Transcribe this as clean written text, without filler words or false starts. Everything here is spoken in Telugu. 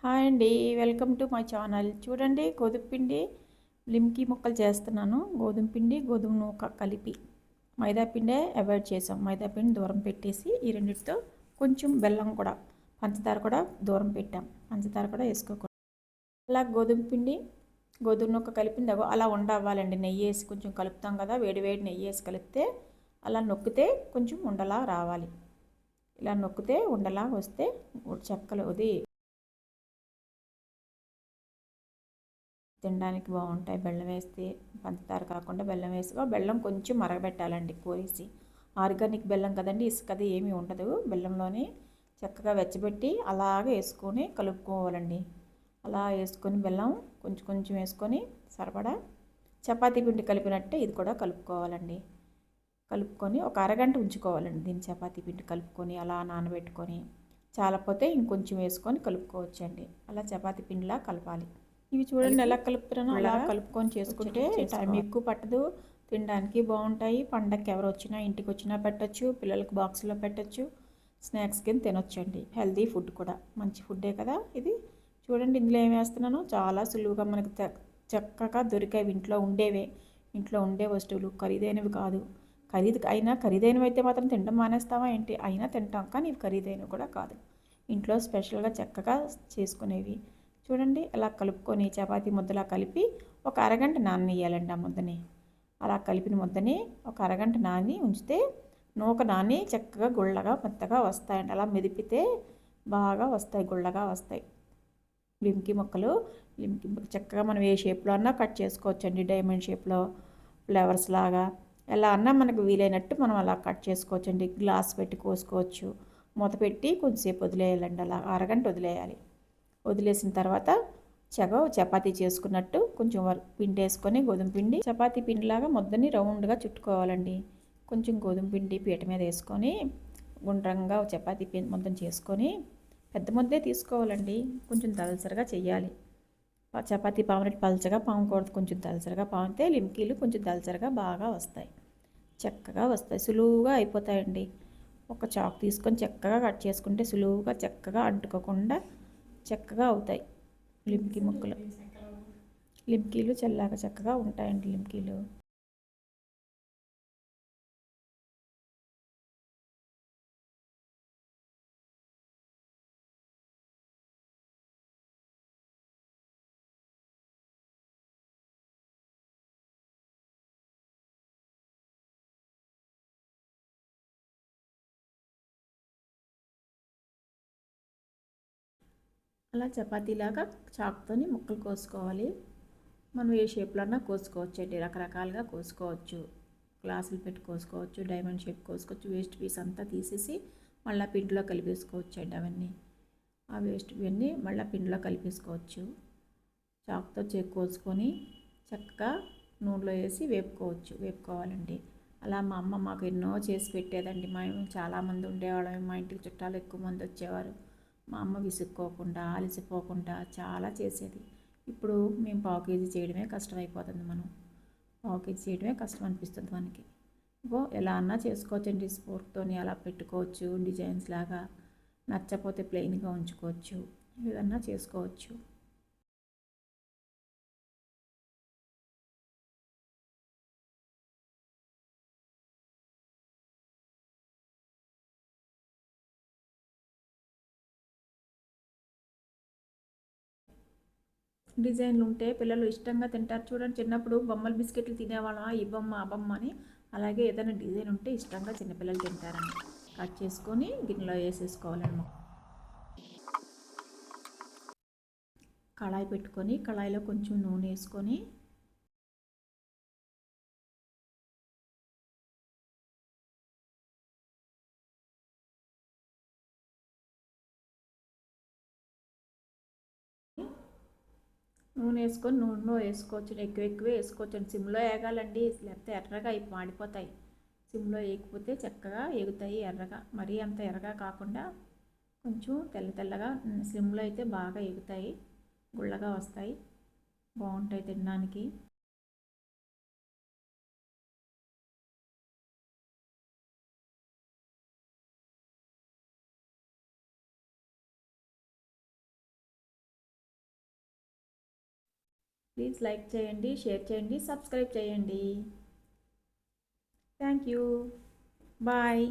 హాయ్ అండి, వెల్కమ్ టు మై ఛానల్. చూడండి, గోధుమ పిండి లిమ్కీ ముక్కలు చేస్తున్నాను. గోధుమ పిండి గోధుమ నూక కలిపి మైదా పిండే అవాయిడ్ చేసాం. మైదా పిండి దూరం పెట్టేసి ఈ రెండింటితో కొంచెం బెల్లం కూడా, పంచదార కూడా దూరం పెట్టాం. పంచదార కూడా వేసుకోకూడదు. అలా గోధుమ పిండి గోధుమ నూక కలిపింది అలా ఉండవ్వాలండి. నెయ్యి వేసి కొంచెం కలుపుతాం కదా, వేడి వేడి నెయ్యి వేసి కలిపితే అలా నొక్కితే కొంచెం ఉండలా రావాలి. ఇలా నొక్కితే ఉండలా వస్తే చెక్కలు అది తినడానికి బాగుంటాయి. బెల్లం వేస్తే, పంచదార కాకుండా బెల్లం వేసుకో. బెల్లం కొంచెం మరగబెట్టాలండి కోరేసి. ఆర్గానిక్ బెల్లం కదండి, ఇసుకది ఏమీ ఉండదు. బెల్లంలోనే చక్కగా వెచ్చబెట్టి అలాగే వేసుకొని కలుపుకోవాలండి. అలా వేసుకొని బెల్లం కొంచెం కొంచెం వేసుకొని సరిపడా చపాతీ పిండి కలిపినట్టే ఇది కూడా కలుపుకోవాలండి. కలుపుకొని ఒక అరగంట ఉంచుకోవాలండి. దీన్ని చపాతీ పిండి కలుపుకొని అలా నానబెట్టుకొని చాలపోతే ఇంకొంచెం వేసుకొని కలుపుకోవచ్చండి. అలా చపాతీ పిండిలా కలపాలి. ఇవి చూడండి ఎలా కలుపుతున్నానో అలా కలుపుకొని చేసుకుంటే టైం ఎక్కువ పట్టదు. తినడానికి బాగుంటాయి. పండగకి ఎవరు వచ్చినా, ఇంటికి వచ్చినా పెట్టచ్చు. పిల్లలకు బాక్స్లో పెట్టచ్చు. స్నాక్స్ కింద తినొచ్చండి. హెల్తీ ఫుడ్ కూడా, మంచి ఫుడ్డే కదా ఇది. చూడండి, ఇందులో ఏం వేస్తున్నానో చాలా సులువుగా మనకు చక్కగా దొరికేవి, ఇంట్లో ఉండే వస్తువులు, ఖరీదైనవి కాదు. ఖరీదైనవి అయితే మాత్రం తినడం మానేస్తావా ఏంటి? అయినా తింటాం, కానీ ఇవి ఖరీదైనవి కూడా కాదు. ఇంట్లో స్పెషల్గా చక్కగా చేసుకునేవి. చూడండి, అలా కలుపుకొని చపాతీ ముద్దలా కలిపి ఒక అరగంట నాననియాలండి. ఆ ముద్దని అలా కలిపిన ముద్దని ఒక అరగంట నాని ఉంచితే నూక నాని చక్కగా గుళ్ళగా మెత్తగా వస్తాయండి. అలా మెదిపితే బాగా వస్తాయి, గుళ్ళగా వస్తాయి లిమ్కీ ముక్కలు. చక్కగా మనం ఏ షేప్లో అన్నా కట్ చేసుకోవచ్చండి. డైమండ్ షేప్లో, ఫ్లవర్స్ లాగా ఎలా అన్నా మనకు వీలైనట్టు మనం అలా కట్ చేసుకోవచ్చండి. గ్లాస్ పెట్టి కోసుకోవచ్చు. మూత పెట్టి కొంచెంసేపు వదిలేయాలండి. అలా అరగంట వదిలేయాలి. వదిలేసిన తర్వాత చపాతీ చేసుకున్నట్టు కొంచెం పిండి వేసుకొని, గోధుమ పిండి చపాతీ పిండిలాగా ముద్దని రౌండ్గా చుట్టుకోవాలండి. కొంచెం గోధుమ పిండి పీట మీద వేసుకొని గుండ్రంగా చపాతీ పిండి ముద్దను చేసుకొని, పెద్ద ముద్దే తీసుకోవాలండి. కొంచెం దలసరిగా చెయ్యాలి. చపాతీ పామునట్టు పలచగా పామకూడదు. కొంచెం దలసరిగా పామితే లిమ్కీలు కొంచెం దలసరిగా బాగా వస్తాయి, చక్కగా వస్తాయి, సులువుగా అయిపోతాయండి. ఒక చాక్ తీసుకొని చక్కగా కట్ చేసుకుంటే సులువుగా చక్కగా అంటుకోకుండా చక్కగా అవుతాయి లిమ్కీలు చల్లగా చక్కగా ఉంటాయండి లిమ్కీలు. అలా చపాతీలాగా చాకుతోని ముక్కలు కోసుకోవాలి. మనం ఏ షేప్లో అన్నా కోసుకోవచ్చు అండి. రకరకాలుగా కోసుకోవచ్చు. గ్లాసులు పెట్టి కోసుకోవచ్చు, డైమండ్ షేప్ కోసుకోవచ్చు. వేస్ట్ పీస్ అంతా తీసేసి మళ్ళీ పిండిలో కలిపేసుకోవచ్చు అండి. ఆ వేస్ట్ ఇవన్నీ మళ్ళీ పిండిలో కలిపేసుకోవచ్చు. చాకుతో కోసుకొని చక్కగా నూనెలో వేసి వేపుకోవాలండి. అలా మా అమ్మ మాకు ఎన్నో చేసి పెట్టేదండి. మేము చాలామంది ఉండేవాళ్ళం. మా ఇంటికి చుట్టాలు ఎక్కువ మంది వచ్చేవారు. మా అమ్మ విసుక్కోకుండా, అలసిపోకుండా చాలా చేసేది. ఇప్పుడు మేము పావు కేజీ చేయడమే కష్టమైపోతుంది. పావు కేజీ చేయడమే కష్టం అనిపిస్తుంది మనకి. ఎలా అన్నా చేసుకోవచ్చండి. స్పోర్క్తోని అలా పెట్టుకోవచ్చు, డిజైన్స్ లాగా. నచ్చపోతే ప్లెయిన్గా ఉంచుకోవచ్చు, ఏదన్నా చేసుకోవచ్చు. డిజైన్లు ఉంటే పిల్లలు ఇష్టంగా తింటారు. చూడండి, చిన్నప్పుడు బొమ్మల బిస్కెట్లు తినేవాళ్ళం, ఈ బొమ్మ ఆ బొమ్మ అని. అలాగే ఏదైనా డిజైన్ ఉంటే ఇష్టంగా చిన్నపిల్లలు తింటారని కట్ చేసుకొని గిన్నెలో వేసేసుకోవాలన్నమాట. కళాయి పెట్టుకొని కళాయిలో కొంచెం నూనె వేసుకొని నూనెలో వేసుకోవచ్చు. ఎక్కువే వేసుకోవచ్చు. సిమ్లో వేగాలండి, లేకపోతే ఎర్రగా మాడిపోతాయి. సిమ్లో వేయకపోతే చక్కగా ఎగుతాయి ఎర్రగా. మరీ అంత ఎర్రగా కాకుండా కొంచెం తెల్లగా సిమ్లో అయితే బాగా ఎగుతాయి, గుళ్ళగా వస్తాయి, బాగుంటాయి తినడానికి. ప్లీజ్ లైక్ చేయండి, షేర్ చేయండి, సబ్స్క్రైబ్ చేయండి. Thank you. బాయ్.